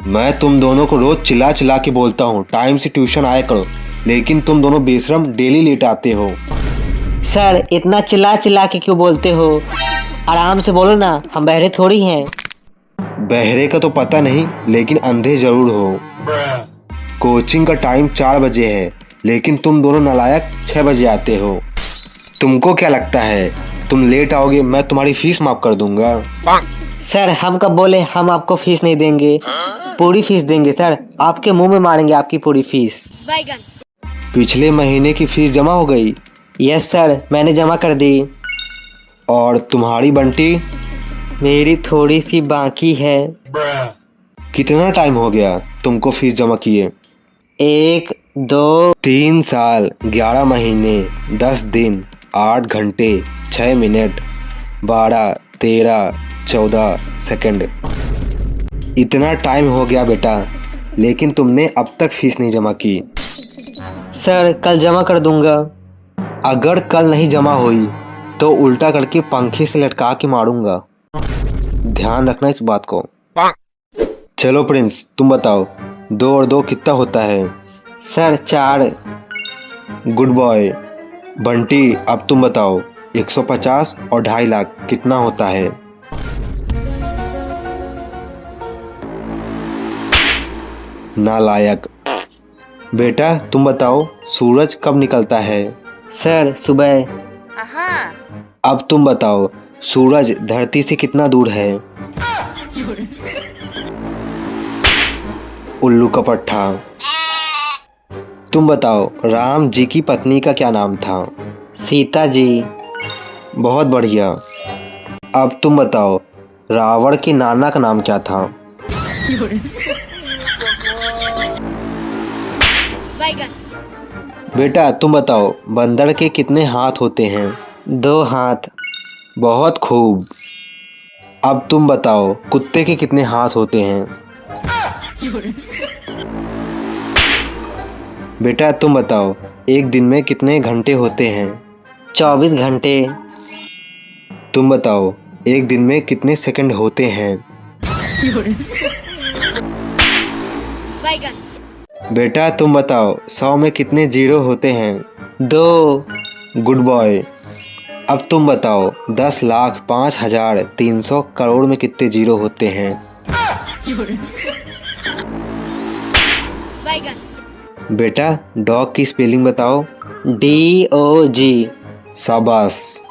मैं तुम दोनों को रोज चिल्ला चिल्ला के बोलता हूँ टाइम से ट्यूशन आया करो, लेकिन तुम दोनों बेशरम डेली लेट आते हो। सर इतना चिल्ला चिल्ला के क्यों बोलते हो? आराम से बोलो ना, हम बहरे थोड़ी हैं। बहरे का तो पता नहीं, लेकिन अंधे जरूर हो। कोचिंग का टाइम 4 बजे है, लेकिन तुम दोनों नालायक 6 बजे आते हो। तुमको क्या लगता है तुम लेट आओगे मैं तुम्हारी फीस माफ कर दूंगा? सर हम कब बोले हम आपको फीस नहीं देंगे? पूरी फीस देंगे सर, आपके मुंह में मारेंगे आपकी पूरी फीस। पिछले महीने की फीस जमा हो गई? यस सर, मैंने जमा कर दी। और तुम्हारी बंटी? मेरी थोड़ी सी बाकी है। कितना टाइम हो गया तुमको फीस जमा किए? 1, 2, 3 साल 11 महीने 10 दिन 8 घंटे 6 मिनट 12 13 14 सेकंड। इतना टाइम हो गया बेटा, लेकिन तुमने अब तक फीस नहीं जमा की। सर कल जमा कर दूंगा। अगर कल नहीं जमा हुई तो उल्टा करके पंखे से लटका के मारूंगा, ध्यान रखना इस बात को। चलो प्रिंस तुम बताओ, 2 और 2 कितना होता है? सर 4। Good boy. बंटी अब तुम बताओ, 150 और 2.5 लाख कितना होता है? नालायक। बेटा तुम बताओ, सूरज कब निकलता है? सर सुबह। अब तुम बताओ, सूरज धरती से कितना दूर है? उल्लू का पट्टा। तुम बताओ, राम जी की पत्नी का क्या नाम था? सीता जी। बहुत बढ़िया। अब तुम बताओ, रावण के नाना का नाम क्या था? बेटा तुम बताओ, बंदर के कितने हाथ होते हैं? 2 हाथ। बहुत खूब। अब तुम बताओ, कुत्ते के कितने हाथ होते हैं? बेटा तुम बताओ, एक दिन में कितने घंटे होते हैं? 24 घंटे। तुम बताओ, एक दिन में कितने सेकंड होते हैं? बेटा तुम बताओ, 100 में कितने जीरो होते हैं? 2। Good boy. अब तुम बताओ, 10,05,300 करोड़ में कितने जीरो होते हैं? बेटा डॉग की स्पेलिंग बताओ। DOG। शाबाश।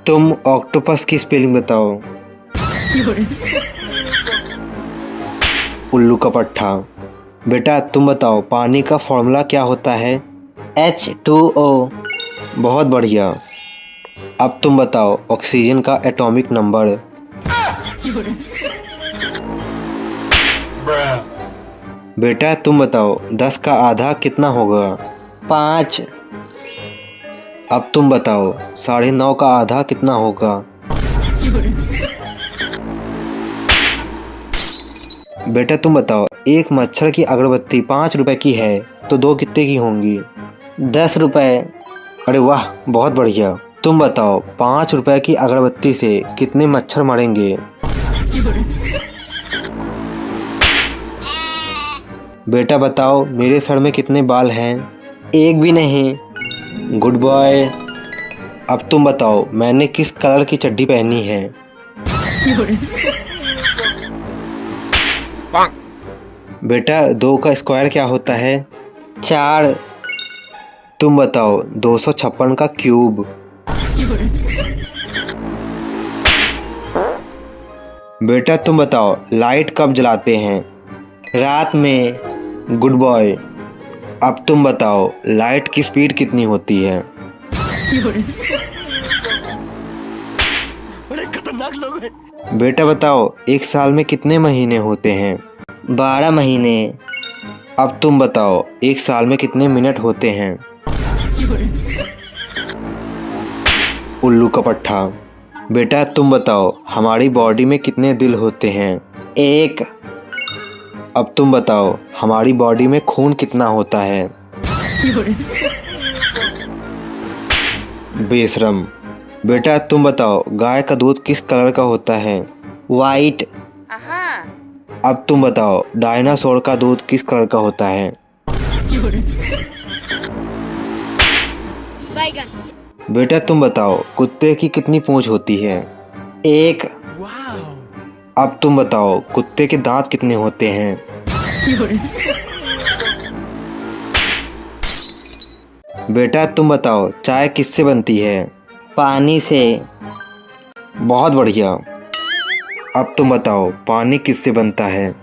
तुम ऑक्टोपस की स्पेलिंग बताओ। उल्लू का पट्टा। बेटा तुम बताओ, पानी का फॉर्मूला क्या होता है? H2O। बहुत बढ़िया। अब तुम बताओ, ऑक्सीजन का एटॉमिक नंबर? बेटा तुम बताओ, 10 का आधा कितना होगा? 5। अब तुम बताओ, 9.5 का आधा कितना होगा? बेटा तुम बताओ, एक मच्छर की अगरबत्ती 5 रुपए की है तो 2 कितने की होंगी? 10 रुपए। अरे वाह, बहुत बढ़िया। तुम बताओ, 5 रुपए की अगरबत्ती से कितने मच्छर मरेंगे? बेटा बताओ, मेरे सर में कितने बाल हैं? 1 भी नहीं। Good boy. अब तुम बताओ, मैंने किस कलर की चड्डी पहनी है? बेटा 2 का स्क्वायर क्या होता है? 4। तुम बताओ, 256 का क्यूब? बेटा तुम बताओ, लाइट कब जलाते हैं? रात में। Good boy. अब तुम बताओ, लाइट की स्पीड कितनी होती है? बड़े खतरनाक लोग हैं। बेटा बताओ, एक साल में कितने महीने होते हैं? 12 महीने। अब तुम बताओ, एक साल में कितने मिनट होते हैं? उल्लू का पट्टा। बेटा तुम बताओ, हमारी बॉडी में कितने दिल होते हैं? 1। अब तुम बताओ, हमारी बॉडी में खून कितना होता है? बेशरम। बेटा तुम बताओ, गाय का दूध किस कलर का होता है? वाइट। अब तुम बताओ डायनासोर का दूध किस कलर का होता है? बेटा तुम बताओ कुत्ते की कितनी पूंछ होती है? 1। अब तुम बताओ कुत्ते के दांत कितने होते हैं? बेटा तुम बताओ चाय किससे बनती है? पानी से। बहुत बढ़िया। अब तुम बताओ पानी किससे बनता है?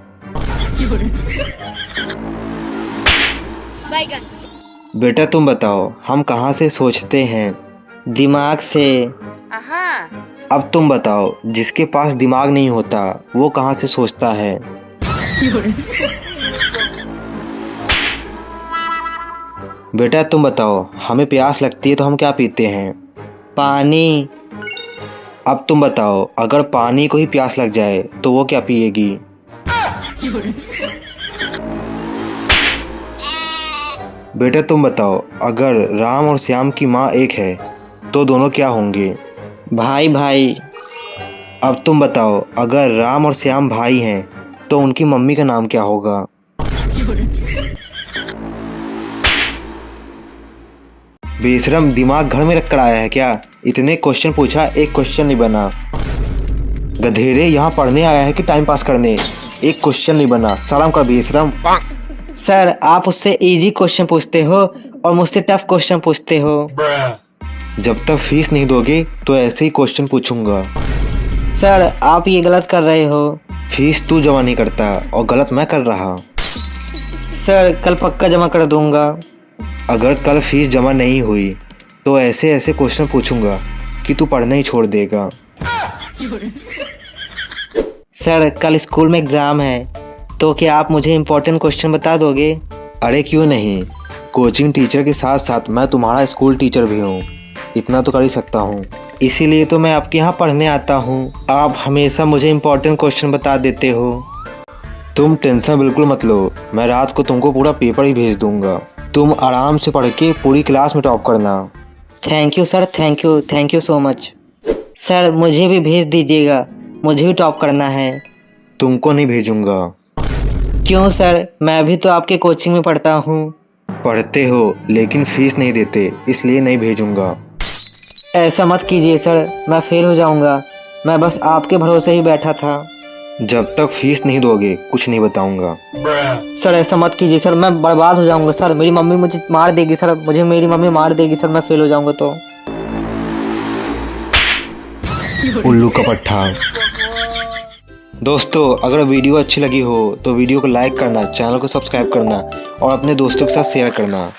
बेटा तुम बताओ हम कहाँ से सोचते हैं? दिमाग से। अब तुम बताओ जिसके पास दिमाग नहीं होता वो कहाँ से सोचता है? बेटा तुम बताओ हमें प्यास लगती है तो हम क्या पीते हैं? पानी। अब तुम बताओ अगर पानी को ही प्यास लग जाए तो वो क्या पिएगी? बेटा तुम बताओ अगर राम और श्याम की माँ एक है तो दोनों क्या होंगे? भाई भाई। अब तुम बताओ अगर राम और श्याम भाई हैं तो उनकी मम्मी का नाम क्या होगा? बेशरम दिमाग घर में रख कर आया है क्या? इतने क्वेश्चन पूछा एक क्वेश्चन नहीं बना। गधेरे यहाँ पढ़ने आया है कि टाइम पास करने? एक क्वेश्चन नहीं बना, शर्म कर बेशरम। सर आप उससे इजी क्वेश्चन पूछते हो और मुझसे टफ क्वेश्चन पूछते हो। जब तक फीस नहीं दोगे तो ऐसे ही क्वेश्चन पूछूंगा। सर आप ये गलत कर रहे हो। फीस तू जमा नहीं करता और गलत मैं कर रहा। सर कल पक्का जमा कर दूंगा। अगर कल फीस जमा नहीं हुई तो ऐसे ऐसे क्वेश्चन पूछूंगा कि तू पढ़ना ही छोड़ देगा। सर कल स्कूल में एग्ज़ाम है तो क्या आप मुझे इम्पोर्टेंट क्वेश्चन बता दोगे? अरे क्यों नहीं, कोचिंग टीचर के साथ साथ मैं तुम्हारा स्कूल टीचर भी हूँ, इतना तो कर ही सकता हूँ। इसीलिए तो मैं आपके यहाँ पढ़ने आता हूँ। आप हमेशा मुझे इम्पोर्टेंट क्वेश्चन बता देते हो। तुम टेंशन बिल्कुल मत लो, मैं रात को तुमको पूरा पेपर ही भेज दूंगा। तुम आराम से पढ़ के पूरी क्लास में टॉप करना। Thank you sir, thank you so much. Sir मुझे भी भेज दीजिएगा, मुझे भी टॉप करना है। तुमको नहीं भेजूंगा। क्यों सर, मैं भी तो आपके कोचिंग में पढ़ता हूँ। पढ़ते हो लेकिन फीस नहीं देते इसलिए नहीं भेजूंगा। ऐसा मत कीजिए सर, मैं फेल हो जाऊँगा। मैं बस आपके भरोसे ही बैठा था। जब तक फीस नहीं दोगे कुछ नहीं बताऊंगा। सर ऐसा मत कीजिए सर, मैं बर्बाद हो जाऊंगा सर। मेरी मम्मी मुझे मार देगी सर, मेरी मम्मी मार देगी सर, मैं फेल हो जाऊंगा तो। उल्लू का पट्टा। दोस्तों अगर वीडियो अच्छी लगी हो तो वीडियो को लाइक करना, चैनल को सब्सक्राइब करना और अपने दोस्तों के साथ शेयर करना।